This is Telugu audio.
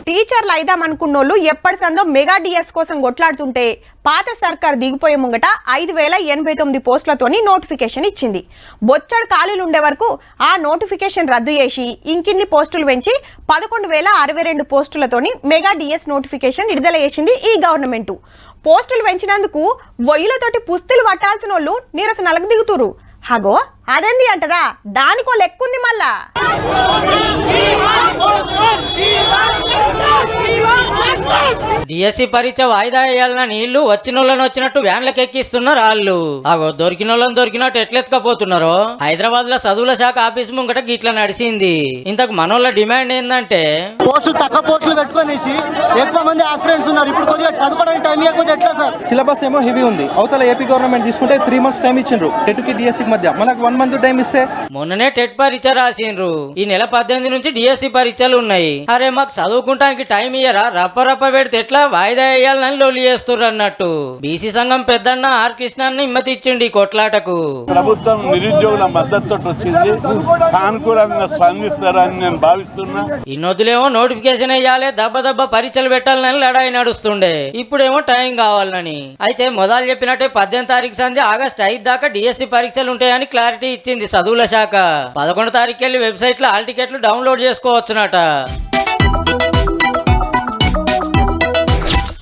టీచర్లు అయిదామనుకున్నోళ్ళు ఎప్పటి సందో మెగా డిఎస్ కోసం కొట్లాడుతుంటే పాత సర్కార్ దిగిపోయే ముంగట 5089 పోస్టులతోని నోటిఫికేషన్ ఇచ్చింది. బొచ్చడు ఖాళీలు ఉండే వరకు ఆ నోటిఫికేషన్ రద్దు చేసి ఇంకిన్ని పోస్టులు పెంచి 11,062 పోస్టులతోని మెగా డిఎస్ నోటిఫికేషన్ విడుదల చేసింది ఈ గవర్నమెంట్. పోస్టులు పెంచినందుకు వొయ్యిలతోటి పుస్తులు పట్టాల్సిన వాళ్ళు నిరసనలకు దిగుతురు. హగో అదేంది అంటారా, దానికో లెక్కుంది మళ్ళా. డిఎస్సి పరీక్ష వాయిదా వేయాలన్న నీళ్లు వచ్చినోళ్ళని వచ్చినట్టు వ్యాన్లకు ఎక్కిస్తున్నారు వాళ్ళు. అగో దొరికినోళ్ళని దొరికినట్టు ఎట్లెత్తుకపోతున్నారో. హైదరాబాద్ లో చదువుల శాఖ ఆఫీస్ ముంగట గిట్ల నడిచింది. ఇంతకు మనోళ్ళ డిమాండ్ ఏంటంటే పోస్టులు తక్కువ పోస్టులు పెట్టుకునేసి ఎక్కువ మంది ఆస్పిరెంట్స్ ఉన్నారు. ఇప్పుడు కొద్దిగా చదువుకోవడానికి టైం ఇవ్వకపోతే ఎట్లా సార్? సిలబస్ ఏమో హెవీ ఉంది. అవతల ఏపీ గవర్నమెంట్ తీసుకుంటే 3 months టైం ఇచ్చిండ్రు టెట్ కి డిఎస్సి మధ్య. మనకు 1 month టైం ఇస్తే మొన్ననే టెట్ పరీక్ష రాసిండ్రు. ఈ నెల 18 నుంచి డిఎస్సి పరీక్షలు ఉన్నాయి. అరే మాకు చదువుకుంటానికి టైం ఇయ్యరా, రప్ప పెడితే ఎట్లా వాయిదా వేయాలని లొల్లి చేస్తుర్రు అన్నట్టు. బీసీ సంఘం పెద్దన్న ఆర్ కృష్ణాన్ని హిమ్మతి ఇచ్చిండి ఈ కొట్లాటకు. ప్రభుత్వం నిరుద్యోగుల మద్దతు వచ్చింది, సానుకూలంగా స్పందిస్తారని నేను భావిస్తున్నా. ఇన్నొద్దులేమో నోటిఫికేషన్ వేయాలి, దెబ్బ పరీక్షలు పెట్టాలని లడాయి నడుస్తుండే. ఇప్పుడేమో టైం కావాలని. అయితే మొదలు చెప్పినట్టే 18 తారీఖు సంది ఆగస్టు 5 దాకా డిఎస్సి పరీక్షలు ఉంటాయని క్లారిటీ ఇచ్చింది చదువుల శాఖ. 11 తారీఖు వెబ్సైట్ లో హాల్ టికెట్లు డౌన్లోడ్ చేసుకోవచ్చునట.